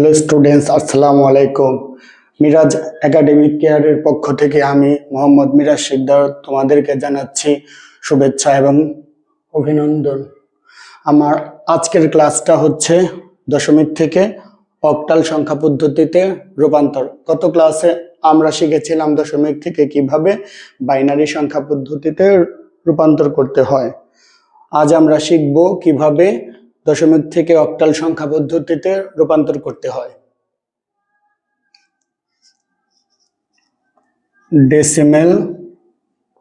Hello students, আসসালামু আলাইকুম। Miraj academic কেয়ারের পক্ষ থেকে আমি মোহাম্মদ মিরাজ সিকদার তোমাদেরকে জানাচ্ছি শুভেচ্ছা এবং অভিনন্দন। আমার আজকের ক্লাসটা হচ্ছে দশমিক থেকে অক্টাল সংখ্যা পদ্ধতিতে রূপান্তর। গত ক্লাসে আমরা শিখেছিলাম দশমিক থেকে কিভাবে বাইনারি সংখ্যা পদ্ধতিতে রূপান্তর করতে হয়। আজ আমরা শিখব কিভাবে দশমিক থেকে অক্টাল সংখ্যা পদ্ধতিতে রূপান্তর করতে হয়। Decimal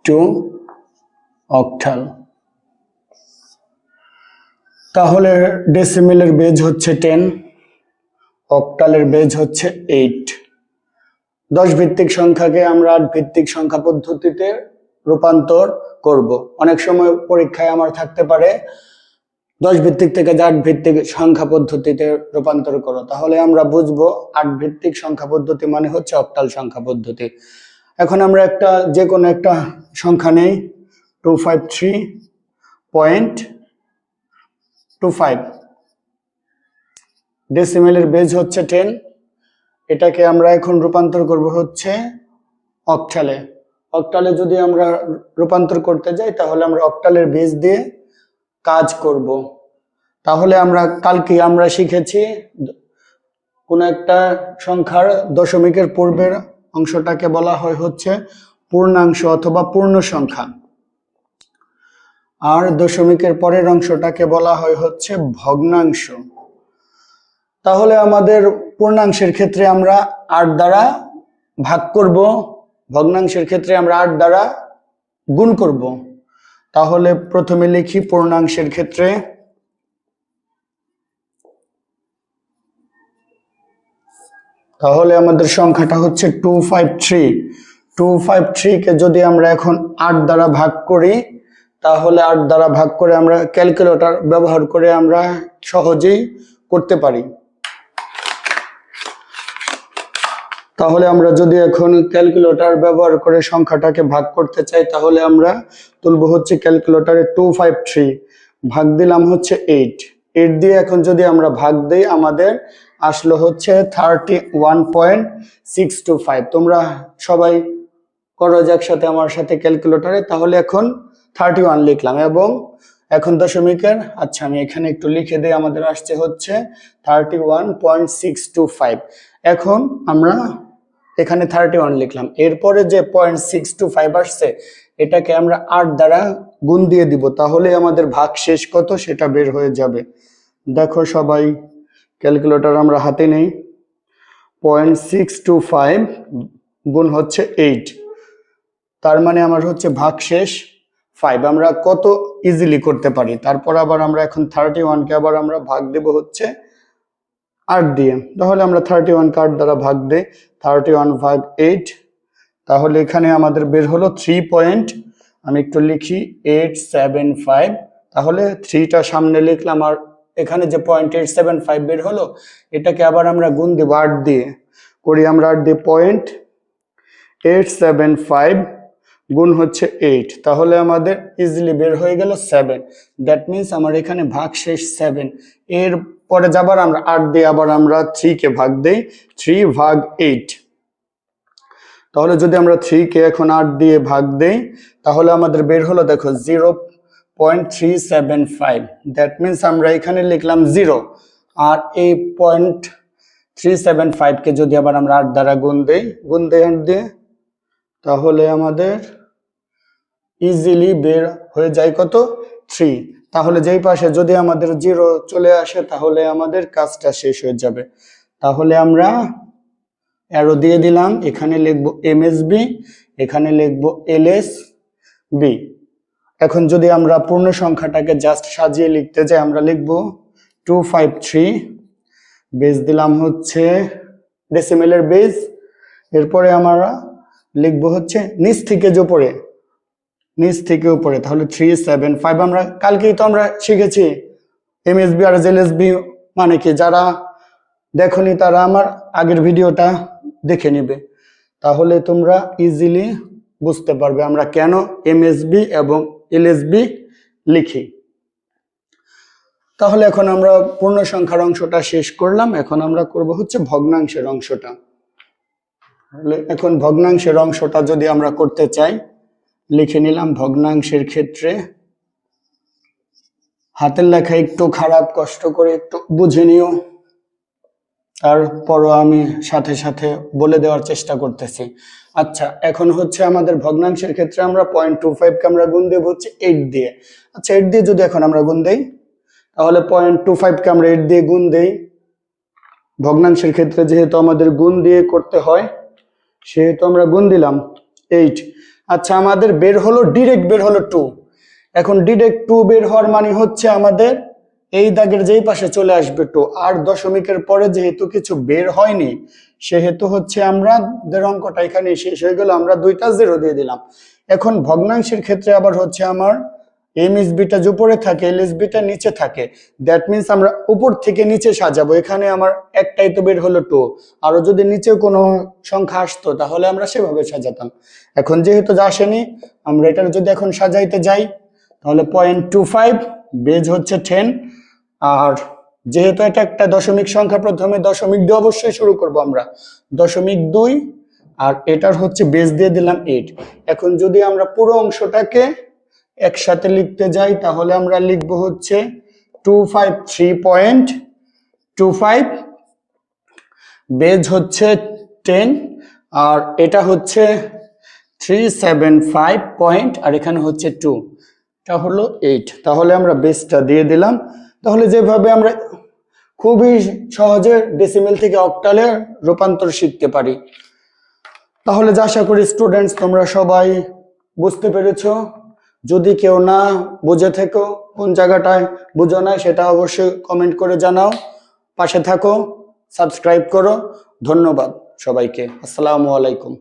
two octal. তাহলে ডেসিমেলের বেজ হচ্ছে 10, অক্টালের বেজ হচ্ছে 8। 10 ভিত্তিক সংখ্যাকে আমরা 8 ভিত্তিক সংখ্যা পদ্ধতিতে রূপান্তর করব। অনেক সময় পরীক্ষায় আমার থাকতে পারে 10 ভিত্তিক থেকে 8 ভিত্তিক সংখ্যা পদ্ধতিতে রূপান্তর করো। তাহলে আমরা বুঝবো 8 ভিত্তিক সংখ্যা পদ্ধতি মানে হচ্ছে অক্টাল সংখ্যা পদ্ধতি। এখন আমরা যে কোনো একটা সংখ্যা নেই, 253.25। ডেসিমেলের বেজ হচ্ছে 10। এটাকে আমরা এখন রূপান্তর করব হচ্ছে অক্টালে। অক্টালে যদি আমরা রূপান্তর করতে যাই তাহলে আমরা অক্টালের বেজ দিয়ে কাজ করব। তাহলে কালকে আমরা শিখেছি কোন একটা সংখ্যার দশমিকের পূর্বের অংশটাকে বলা হয় হচ্ছে পূর্ণাংশ অথবা পূর্ণ সংখ্যা, আর দশমিকের পরের অংশটাকে বলা হয় হচ্ছে ভগ্নাংশ। তাহলে আমাদের পূর্ণাংশের ক্ষেত্রে আমরা 8 দ্বারা ভাগ করব, ভগ্নাংশের ক্ষেত্রে আমরা 8 দ্বারা গুণ করব। তাহলে প্রথমে লিখি পূর্ণাংশের ক্ষেত্রে তাহলে আমাদের সংখ্যাটা হচ্ছে 253। 253 কে যদি আমরা এখন 8 দ্বারা ভাগ করি তাহলে 8 দ্বারা ভাগ করে আমরা ক্যালকুলেটর ব্যবহার করে আমরা সহজেই করতে পারি। তাহলে আমরা যদি এখন ক্যালকুলেটর ব্যবহার করে সংখ্যাটাকে ভাগ করতে চাই তাহলে আমরা তুলব হচ্ছে ক্যালকুলেটরে 253 ভাগ দিলাম হচ্ছে 8 দিয়ে এখন যদি আমরা ভাগ দেই আমাদের আসলো হচ্ছে 31.625। তোমরা সবাই করো একসাথে আমার সাথে ক্যালকুলেটরে। তাহলে এখন 31 লিখলাম এবং এখন দশমিকের আমি এখানে একটু লিখে দিই, আমাদের আসছে হচ্ছে 31.625। এখন আমরা এখানে 31 লিখলাম, এরপরে যে 0.625 আসছে এটাকে আমরা 8 দ্বারা গুণ দিয়ে দিব, তাহলে আমাদের ভাগশেষ কত সেটা বের হয়ে যাবে। দেখো সবাই ক্যালকুলেটর আমরা হাতে নেই, 0.625 গুণ হচ্ছে 8, তার মানে আমার হচ্ছে ভাগশেষ 5। আমরা কত ইজিলি করতে পারি। তারপর আবার আমরা এখন 31কে আবার আমরা ভাগ দেব হচ্ছে 8 দিয়ে। তাহলে আমরা 31 8 দ্বারা ভাগ দেই, 31 ভাগ 8। তাহলে এখানে আমাদের বের হলো 3. আমি একটু লিখি 875। তাহলে 3টা সামনে লিখলাম আর এখানে যে 0.875 বের হলো এটাকে আবার আমরা গুণ দেব 8 দিয়ে। করি আমরা 8 দিয়ে 0.875 গুণ হচ্ছে 8, তাহলে আমাদের ইজিলি বের হয়ে গেল 7। দ্যাট মিনস আমার এখানে ভাগশেষ 7। এর পরে যাবার আমরা 8 দিয়ে আবার আমরা 3 কে ভাগ দেই, 3 ভাগ 8। তাহলে যদি আমরা 3 কে এখন 8 দিয়ে ভাগ দেই তাহলে আমাদের বের হলো দেখো 0.375। দ্যাট মিনস আমরা এখানে লিখলাম 0 আর এই 0.375 কে যদি আবার আমরা 8 দ্বারা গুণ দেই 8 দিয়ে, তাহলে আমাদের ইজিলি বের হয়ে যায় কত 3। তাহলে যেই পাশে যদি আমাদের 0 চলে আসে তাহলে আমাদের কাজটা শেষ হয়ে যাবে। তাহলে আমরা অ্যারো দিয়ে দিলাম, এখানে লিখব MSB, এখানে লিখব LSB। এখন যদি আমরা পূর্ণ সংখ্যাটাকে জাস্ট সাজিয়ে লিখতে যাই আমরা লিখব 253 বেজ দিলাম হচ্ছে ডেসিমেলের বেজ, এরপরে আমরা লিখব হচ্ছে নিচ থেকে উপরে তাহলে 375। আমরা কালকেই তো আমরা শিখেছি MSB আর LSB মানে কি। যারা দেখনি তারা আমার আগের ভিডিওটা দেখে নিবে, তাহলে তোমরা ইজিলি বুঝতে পারবে আমরা কেন MSB এবং LSB লিখি। তাহলে এখন আমরা পূর্ণ সংখ্যার অংশটা শেষ করলাম, এখন আমরা করব হচ্ছে ভগ্নাংশের অংশটা। তাহলে এখন ভগ্নাংশের অংশটা যদি আমরা করতে চাই, লিখে নিলাম ভগ্নাংশের ক্ষেত্রে, হাতের লেখা একটু খারাপ, কষ্ট করে একটু বুঝে নিও, তারপরও আমি সাথে সাথে বলে দেওয়ার চেষ্টা করতেছি। আচ্ছা, এখন হচ্ছে আমাদের ভগ্নাংশের ক্ষেত্রে আমরা 0.25 কে আমরা গুণ দেব হচ্ছে 8 দিয়ে। আচ্ছা, 8 দিয়ে যদি এখন আমরা গুণ দেই, তাহলে 0.25 কে আমরা 8 দিয়ে গুণ দেই। ভগ্নাংশের ক্ষেত্রে যেহেতু আমাদের গুণ দিয়ে করতে হয়, সেহেতু আমরা গুণ দিলাম 8। আচ্ছা, আমাদের বের হলো, ডিরেক্ট বের হলো 2। এখন ডিরেক্ট 2 বের হওয়ার মানে হচ্ছে আমাদের এই দাগের যেই পাশে চলে আসবে 2, আর দশমিকের পরে যেহেতু কিছু বের হয়নি, সেহেতু হচ্ছে আমাদের অঙ্কটা এখানে শেষ হয়ে গেল, আমরা 2টা 0 দিয়ে দিলাম। এখন ভগ্নাংশের ক্ষেত্রে আবার হচ্ছে আমার এমএসবিটা উপরে থাকে, এলএসবিটা নিচে থাকে। দ্যাট মিনস আমরা উপর থেকে নিচে সাজাবো। এখানে আমার একটাই তো বের হলো 2, আরো যদি নিচেও কোনো সংখ্যা আসতো তাহলে আমরা সেভাবে সাজাতাম। এখন যেহেতু আসেনি, আমরা এটা যদি এখন সাজাইতে যাই, তাহলে 0.25 বেজ হচ্ছে 10, আর যেহেতু এটা একটা দশমিক সংখ্যা, প্রথমে দশমিক দিয়ে অবশ্যই শুরু করব আমরা, 0.2, আর এটার হচ্ছে বেজ দিয়ে দিলাম 8। এখন যদি আমরা পুরো অংশটাকে একসাথে লিখতে যাই, তাহলে আমরা লিখবো হচ্ছে 253.25, বেজ হচ্ছে 10, আর এটা হচ্ছে 375 পয়েন্ট, আর এখানে হচ্ছে 2, এটা হলো 8। তাহলে আমরা বেসটা দিয়ে দিলাম। তাহলে যেভাবে আমরা খুবই সহজে ডেসিমেল থেকে অক্টালে রূপান্তর শিখতে পারি। তাহলে আশা করি স্টুডেন্টস তোমরা সবাই বুঝতে পেরেছো। যদি কেউ না বুঝে থাকো, কোন জায়গাটায় বুঝো না, সেটা অবশ্যই কমেন্ট করে জানাও। পাশে থাকো, সাবস্ক্রাইব করো। ধন্যবাদ সবাইকে। আসসালামু আলাইকুম।